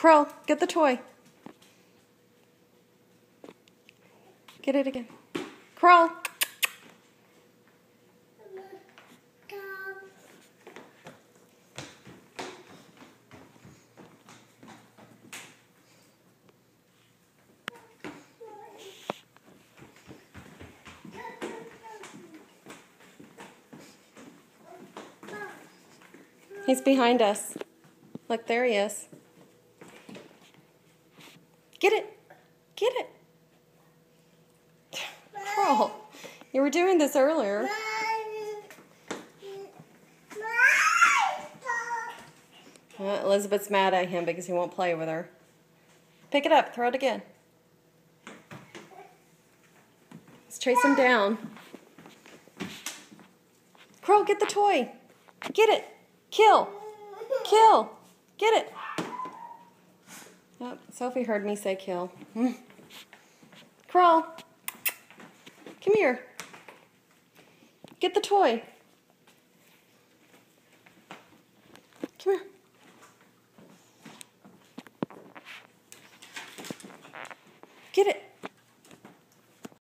Crow, get the toy. Get it again. Crow. He's behind us. Look, there he is. Get it. Get it. Crow, you were doing this earlier. Elizabeth's mad at him because he won't play with her. Pick it up. Throw it again. Let's chase him down. Crow, get the toy. Get it. Kill. Kill. Get it. Oh, Sophie heard me say kill. Crow. Come here. Get the toy. Come here. Get it.